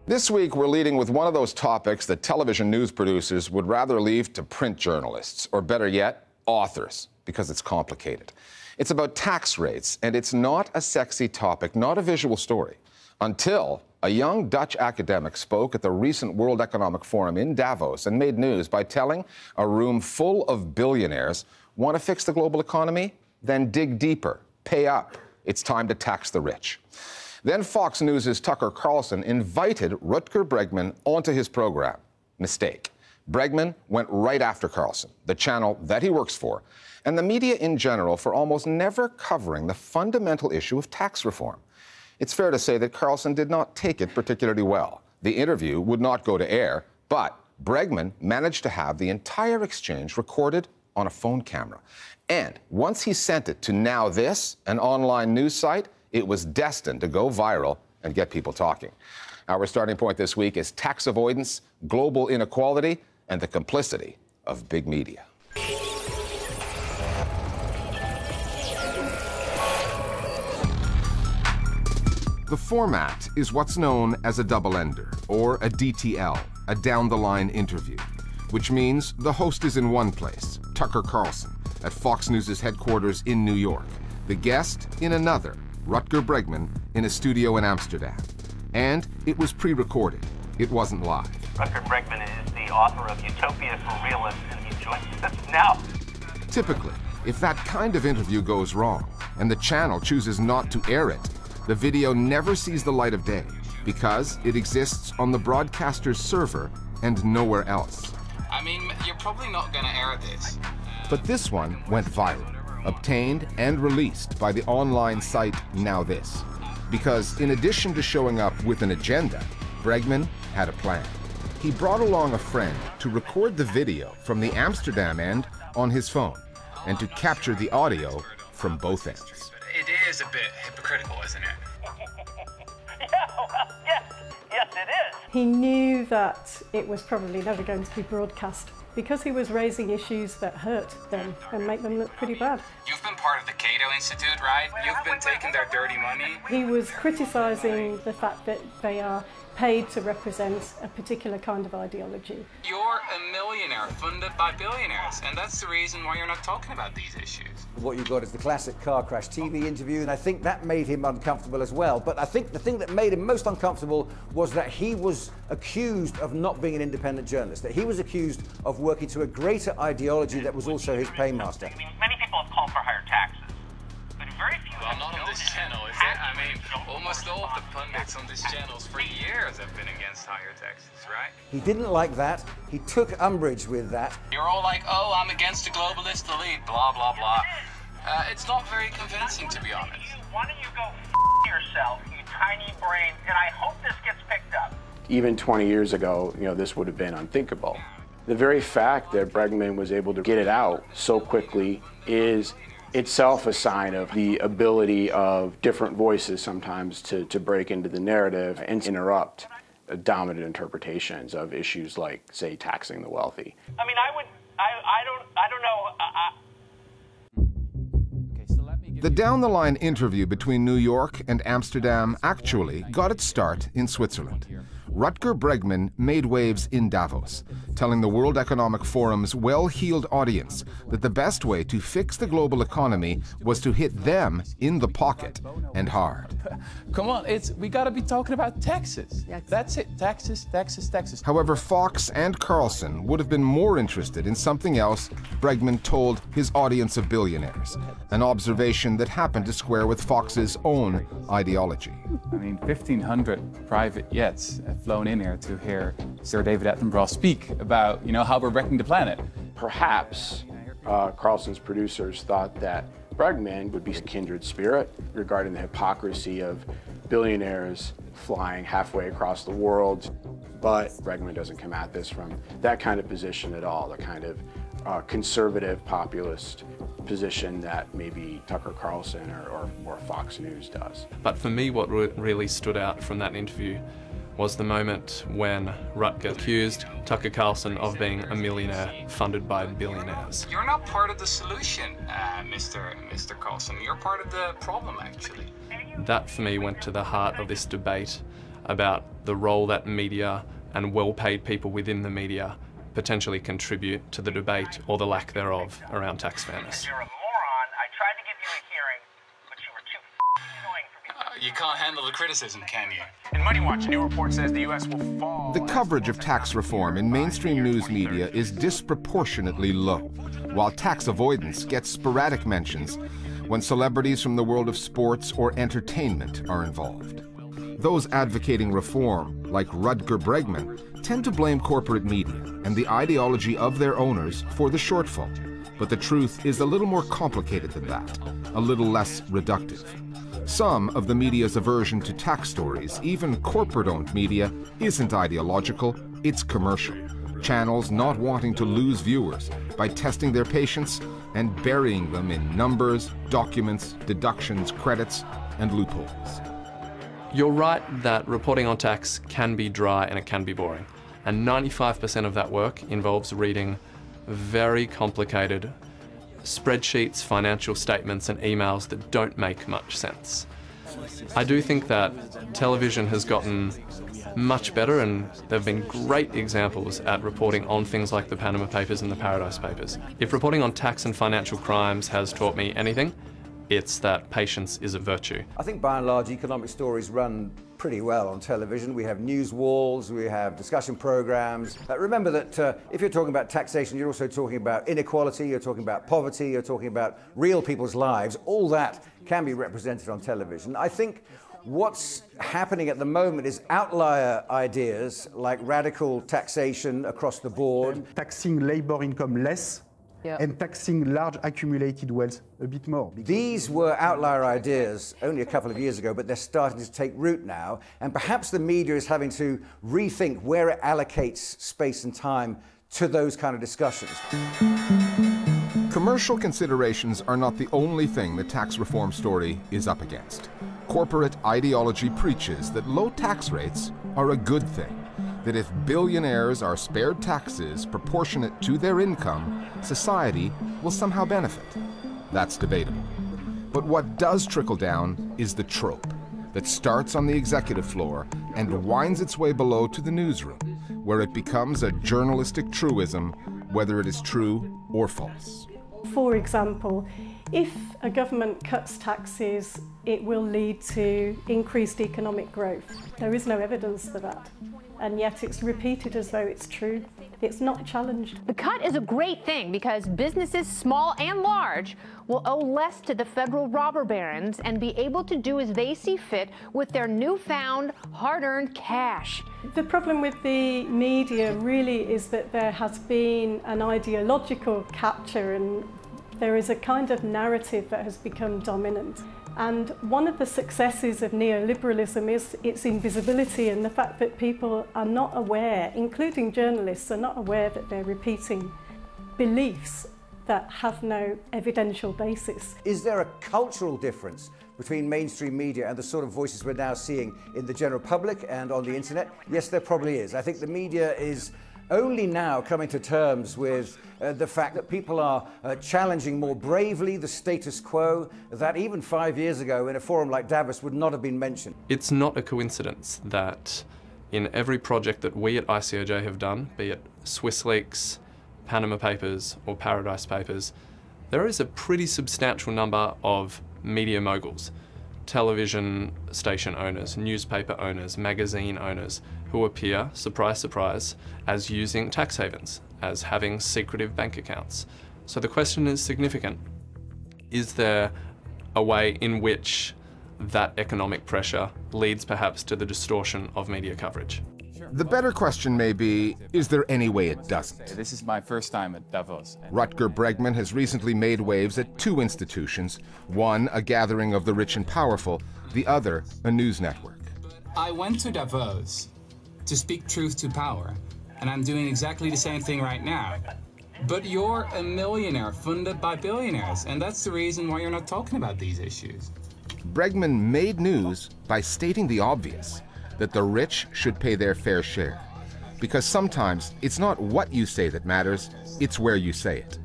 This week, we're leading with one of those topics that television news producers would rather leave to print journalists, or better yet, authors, because it's complicated. It's about tax rates, and it's not a sexy topic, not a visual story, until a young Dutch academic spoke at the recent World Economic Forum in Davos and made news by telling a room full of billionaires, want to fix the global economy? Then dig deeper, pay up. It's time to tax the rich. Then Fox News' Tucker Carlson invited Rutger Bregman onto his program. Mistake. Bregman went right after Carlson, the channel that he works for, and the media in general for almost never covering the fundamental issue of tax reform. It's fair to say that Carlson did not take it particularly well. The interview would not go to air, but Bregman managed to have the entire exchange recorded on a phone camera. And once he sent it to Now This, an online news site, it was destined to go viral and get people talking. Our starting point this week is tax avoidance, global inequality, and the complicity of big media. The format is what's known as a double-ender, or a DTL, a down-the-line interview, which means the host is in one place, Tucker Carlson, at Fox News' headquarters in New York, the guest in another, Rutger Bregman, in a studio in Amsterdam. And it was pre-recorded. It wasn't live. Rutger Bregman is the author of Utopia for Realists, and he joins us now. Typically, if that kind of interview goes wrong, and the channel chooses not to air it, the video never sees the light of day, because it exists on the broadcaster's server and nowhere else. I mean, you're probably not going to air this. But this one went viral, obtained and released by the online site Now This. Because in addition to showing up with an agenda, Bregman had a plan. He brought along a friend to record the video from the Amsterdam end on his phone and to capture the audio from both ends. It is a bit hypocritical, isn't it? Yes, it is. He knew that it was probably never going to be broadcast because he was raising issues that hurt them and make them look pretty bad. You've been part of the Cato Institute, right? You've been taking their dirty money. He was criticising the fact that they are paid to represent a particular kind of ideology. You're a millionaire funded by billionaires, and that's the reason why you're not talking about these issues. What you've got is the classic car crash TV interview, and I think that made him uncomfortable as well. But I think the thing that made him most uncomfortable was that he was accused of not being an independent journalist, that he was accused of working to a greater ideology that was also his paymaster. I mean, many people have called for higher taxes, but very few Well, not on this channel, is it? I mean, almost all of the pundits on this channel for years have been against higher taxes, right? He didn't like that. He took umbrage with that. You're all like, oh, I'm against the globalist elite, blah, blah, blah. It's not very convincing, to be honest. Why don't you go yourself, you tiny brain, and I hope this gets picked up. Even 20 years ago, this would have been unthinkable. The very fact that Bregman was able to get it out so quickly is itself a sign of the ability of different voices sometimes to break into the narrative and interrupt dominant interpretations of issues like, say, taxing the wealthy. I mean, I don't know. The down-the-line interview between New York and Amsterdam actually got its start in Switzerland. Rutger Bregman made waves in Davos, telling the World Economic Forum's well-heeled audience that the best way to fix the global economy was to hit them in the pocket and hard. Come on, we gotta be talking about taxes. That's it, taxes, taxes, taxes. However, Fox and Carlson would have been more interested in something else Bregman told his audience of billionaires, an observation that happened to square with Fox's own ideology. I mean, 1,500 private jets have flown in here to hear Sir David Attenborough speak about, how we're wrecking the planet. Perhaps Carlson's producers thought that Bregman would be a kindred spirit regarding the hypocrisy of billionaires flying halfway across the world. But Bregman doesn't come at this from that kind of position at all, the kind of conservative populist position that maybe Tucker Carlson or Fox News does. But for me, what really stood out from that interview was the moment when Rutger accused Tucker Carlson of being a millionaire funded by billionaires. You're not part of the solution, Mr. Carlson. You're part of the problem, actually. That, for me, went to the heart of this debate about the role that media and well-paid people within the media potentially contribute to the debate or the lack thereof around tax fairness. You're a moron. I tried to give you a hearing, but you were too annoying for me. You can't handle the criticism, can you? In Money Watch, a new report says the U.S. will fall. The coverage of tax reform in mainstream news media is disproportionately low, while tax avoidance gets sporadic mentions when celebrities from the world of sports or entertainment are involved. Those advocating reform, like Rutger Bregman, tend to blame corporate media and the ideology of their owners for the shortfall. But the truth is a little more complicated than that, a little less reductive. Some of the media's aversion to tax stories, even corporate-owned media, isn't ideological, it's commercial. Channels not wanting to lose viewers by testing their patience and burying them in numbers, documents, deductions, credits, and loopholes. You're right that reporting on tax can be dry and it can be boring. And 95% of that work involves reading very complicated spreadsheets, financial statements, and emails that don't make much sense. I do think that television has gotten much better, and there have been great examples at reporting on things like the Panama Papers and the Paradise Papers. If reporting on tax and financial crimes has taught me anything, it's that patience is a virtue. I think by and large economic stories run pretty well on television. We have news walls, we have discussion programs. Remember that if you're talking about taxation, you're also talking about inequality, you're talking about poverty, you're talking about real people's lives. All that can be represented on television. I think what's happening at the moment is outlier ideas like radical taxation across the board. Taxing labor income less. Yep. And taxing large accumulated wealth a bit more. These were outlier ideas only a couple of years ago, but they're starting to take root now. And perhaps the media is having to rethink where it allocates space and time to those kind of discussions. Commercial considerations are not the only thing the tax reform story is up against. Corporate ideology preaches that low tax rates are a good thing, that if billionaires are spared taxes proportionate to their income, society will somehow benefit. That's debatable. But what does trickle down is the trope that starts on the executive floor and winds its way below to the newsroom, where it becomes a journalistic truism, whether it is true or false. For example, if a government cuts taxes, it will lead to increased economic growth. There is no evidence for that, and yet it's repeated as though it's true. It's not challenged. The cut is a great thing because businesses, small and large, will owe less to the federal robber barons and be able to do as they see fit with their newfound hard-earned cash. The problem with the media really is that there has been an ideological capture, and there is a kind of narrative that has become dominant. And one of the successes of neoliberalism is its invisibility, and the fact that people are not aware, including journalists, are not aware that they're repeating beliefs that have no evidential basis. Is there a cultural difference between mainstream media and the sort of voices we're now seeing in the general public and on the internet? Yes, there probably is. I think the media is only now coming to terms with the fact that people are challenging more bravely the status quo that even 5 years ago in a forum like Davos would not have been mentioned. It's not a coincidence that in every project that we at ICOJ have done, be it Swiss Leaks, Panama Papers or Paradise Papers, there is a pretty substantial number of media moguls, television station owners, newspaper owners, magazine owners, who appear, surprise, surprise, as using tax havens, as having secretive bank accounts. So the question is significant. Is there a way in which that economic pressure leads perhaps to the distortion of media coverage? The better question may be, is there any way it doesn't? This is my first time at Davos. Rutger Bregman has recently made waves at two institutions, one a gathering of the rich and powerful, the other a news network. I went to Davos to speak truth to power, and I'm doing exactly the same thing right now. But you're a millionaire funded by billionaires, and that's the reason why you're not talking about these issues. Bregman made news by stating the obvious, that the rich should pay their fair share. Because sometimes it's not what you say that matters, it's where you say it.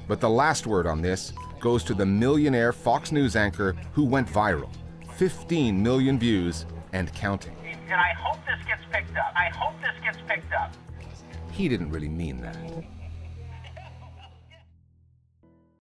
But the last word on this goes to the millionaire Fox News anchor who went viral. 15 million views and counting. and I hope this gets picked up. I hope this gets picked up. He didn't really mean that.